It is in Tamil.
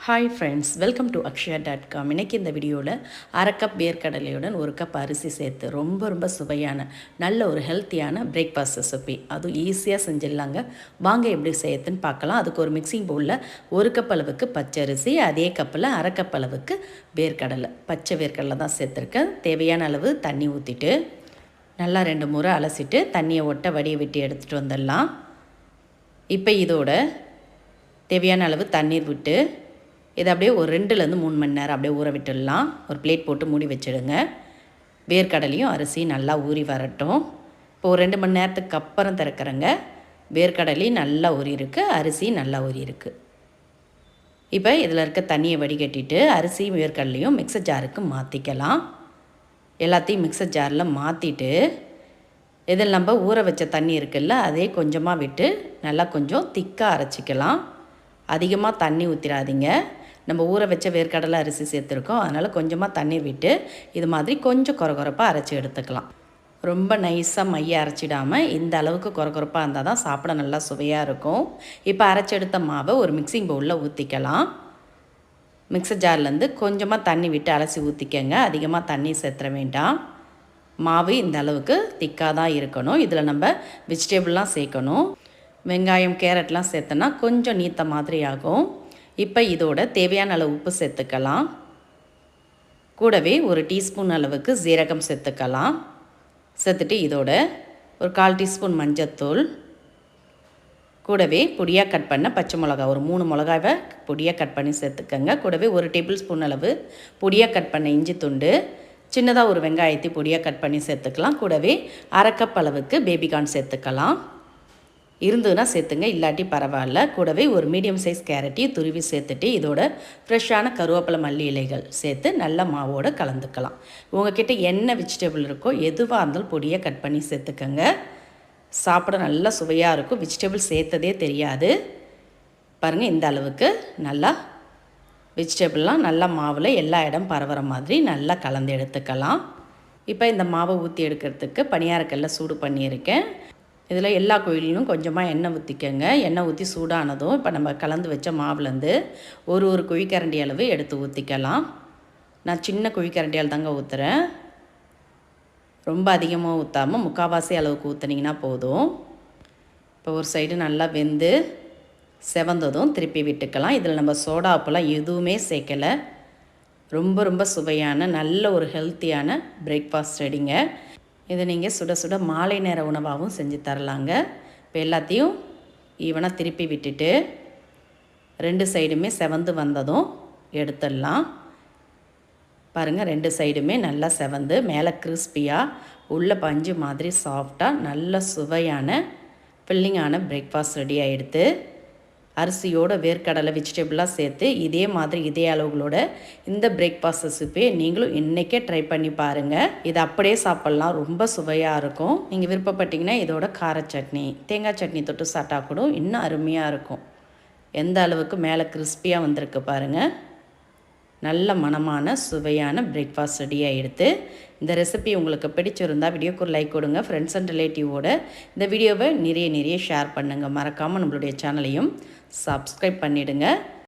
Hi friends, welcome to akshaya.com. இன்றைக்கி இந்த வீடியோவில் அரை கப் வேர்க்கடலையுடன் ஒரு கப் அரிசி சேர்த்து ரொம்ப சுவையான நல்ல ஒரு ஹெல்த்தியான பிரேக்ஃபாஸ்ட் ரெசிபி. அதுவும் ஈஸியாக செஞ்சிடலாங்க. வாங்க எப்படி செய்யறதுன்னு பார்க்கலாம். அதுக்கு ஒரு மிக்சிங் பவுலில் ஒரு கப் அளவுக்கு பச்சரிசி, அதே கப்பில் அரை கப் அளவுக்கு வேர்க்கடலை, பச்சை வேர்க்கடலை தான் சேர்த்துருக்கேன். தேவையான அளவு தண்ணி ஊற்றிட்டு நல்லா 2 முறை அலசிட்டு தண்ணியை ஒட்ட வடியை விட்டு எடுத்துகிட்டு வந்துடலாம். இப்போ இதோட தேவையான அளவு தண்ணீர் விட்டு இதை அப்படியே ஒரு 2லேருந்து 3 மணி நேரம் அப்படியே ஊற விட்டுடலாம். ஒரு பிளேட் போட்டு மூடி வச்சுடுங்க. வேர்க்கடலையும் அரிசி நல்லா ஊறி வரட்டும். இப்போ ஒரு 2 மணி நேரத்துக்கு அப்புறம் திறக்கிறேங்க. வேர்க்கடலையும் நல்லா ஊறி இருக்குது, அரிசி நல்லா ஊறி இருக்குது. இப்போ இதில் இருக்க தண்ணியை வடிகட்டிட்டு அரிசியும் வேர்க்கடலையும் மிக்சர் ஜாருக்கு மாற்றிக்கலாம். எல்லாத்தையும் மிக்சர் ஜாரில் மாற்றிட்டு இதில் நம்ம ஊற வச்ச தண்ணி இருக்குல்ல, அதே கொஞ்சமாக விட்டு நல்லா கொஞ்சம் திக்காக அரைச்சிக்கலாம். அதிகமாக தண்ணி ஊற்றிடாதீங்க. நம்ம ஊற வச்ச வேர்க்கடலை அரிசி சேர்த்துருக்கோம், அதனால் கொஞ்சமாக தண்ணி விட்டு இது மாதிரி கொஞ்சம் கொரகொரப்பாக அரைச்சி எடுத்துக்கலாம். ரொம்ப நைஸாக மைய அரைச்சிடாமல் இந்த அளவுக்கு கொரகொரப்பாக இருந்தால் தான் சாப்பிட நல்லா சுவையாக இருக்கும். இப்போ அரைச்சி எடுத்த மாவை ஒரு மிக்சிங் பவுலில் ஊற்றிக்கலாம். மிக்சர் ஜார்லேருந்து கொஞ்சமாக தண்ணி விட்டு அலசி ஊற்றிக்கங்க. அதிகமாக தண்ணி சேர்த்துற வேண்டாம். மாவு இந்த அளவுக்கு திக்காக தான் இருக்கணும். இதில் நம்ம வெஜிடபிள்லாம் சேர்க்கணும். வெங்காயம், கேரட்லாம் சேர்த்தோன்னா கொஞ்சம் நீத்த மாதிரி ஆகும். இப்போ இதோட தேவையான அளவு உப்பு சேர்த்துக்கலாம். கூடவே ஒரு டீஸ்பூன் அளவுக்கு சீரகம் சேர்த்துக்கலாம். சேர்த்துட்டு இதோட ஒரு 1/4 டீஸ்பூன் மஞ்சத்தூள், கூடவே பொடியாக கட் பண்ண பச்சை மிளகா ஒரு 3 மிளகாவை பொடியாக கட் பண்ணி சேர்த்துக்கங்க. கூடவே ஒரு டேபிள் ஸ்பூன் அளவு பொடியாக கட் பண்ண இஞ்சி துண்டு, சின்னதாக ஒரு வெங்காயத்தை பொடியாக கட் பண்ணி சேர்த்துக்கலாம். கூடவே அரை கப் அளவுக்கு பேபிகார்ன் சேர்த்துக்கலாம். இருந்ததுன்னா சேர்த்துங்க, இல்லாட்டி பரவாயில்ல. கூடவே ஒரு மீடியம் சைஸ் கேரட்டையும் துருவி சேர்த்துட்டு இதோட ஃப்ரெஷ்ஷான கருவேப்பிலை, மல்லி இலைகள் சேர்த்து நல்லா மாவோடு கலந்துக்கலாம். உங்கள்கிட்ட என்ன வெஜிடபிள் இருக்கோ எதுவாக இருந்தாலும் பொடியாக கட் பண்ணி சேர்த்துக்கங்க. சாப்பிட நல்லா சுவையாக இருக்கும். வெஜிடபிள் சேர்த்ததே தெரியாது. பாருங்கள், இந்த அளவுக்கு நல்லா வெஜிடபிள்லாம் நல்லா மாவில் எல்லா இடம் பரவுற மாதிரி நல்லா கலந்து எடுத்துக்கலாம். இப்போ இந்த மாவை ஊற்றி எடுக்கிறதுக்கு பணியாரக்கல்ல சூடு பண்ணியிருக்கேன். இதில் எல்லா கோயிலும் கொஞ்சமாக எண்ணெய் ஊற்றிக்கங்க. எண்ணெய் ஊற்றி சூடானதும் இப்போ நம்ம கலந்து வச்ச மாவுலேருந்து ஒரு குழிக்கரண்டி அளவு எடுத்து ஊற்றிக்கலாம். நான் சின்ன குழிக்கரண்டியால் தாங்க ஊற்றுறேன். ரொம்ப அதிகமாக ஊற்றாமல் முக்கால்வாசி அளவுக்கு ஊற்றுனீங்கன்னா போதும். இப்போ ஒரு சைடு நல்லா வெந்து செவந்ததும் திருப்பி விட்டுக்கலாம். இதில் நம்ம சோடா உப்புலாம் எதுவுமே சேர்க்கலை. ரொம்ப சுவையான நல்ல ஒரு ஹெல்த்தியான பிரேக்ஃபாஸ்ட் ரெடிங்க. இதை நீங்கள் சுட சுட மாலை நேர உணவாகவும் செஞ்சு தரலாங்க. இப்போ எல்லாத்தையும் ஈவனாக திருப்பி விட்டுட்டு 2 சைடுமே செவந்து வந்ததும் எடுத்துடலாம். பாருங்கள், 2 சைடுமே நல்லா செவந்து மேலே கிறிஸ்பியாக உள்ள பஞ்சு மாதிரி சாஃப்டாக நல்ல சுவையான ஃபில்லிங்கான பிரேக்ஃபாஸ்ட் ரெடி ஆகிடுது. அரிசியோட வேர்க்கடலை வெஜிடபிளாக சேர்த்து இதே மாதிரி இதே அளவுகளோட இந்த பிரேக்ஃபாஸ்ட் ரெசிபியை நீங்களும் இன்றைக்கே ட்ரை பண்ணி பாருங்கள். இது அப்படியே சாப்பிட்லாம், ரொம்ப சுவையாக இருக்கும். நீங்கள் விருப்பப்பட்டிங்கன்னா இதோட கார சட்னி, தேங்காய் சட்னி தொட்டு சாப்பிட்டா கூட இன்னும் அருமையாக இருக்கும். எந்த அளவுக்கு மேலே கிறிஸ்பியாக வந்திருக்கு பாருங்கள். நல்ல மணமான சுவையான பிரேக்ஃபாஸ்ட் ரெடியாக எடுத்து இந்த ரெசிபி உங்களுக்கு பிடிச்சிருந்தால் வீடியோக்கு ஒரு லைக் கொடுங்க. ஃப்ரெண்ட்ஸ் அண்ட் ரிலேட்டிவோட இந்த வீடியோவை நிறைய ஷேர் பண்ணுங்கள். மறக்காமல் நம்மளுடைய சேனலையும் சப்ஸ்கிரைப் பண்ணிவிடுங்க.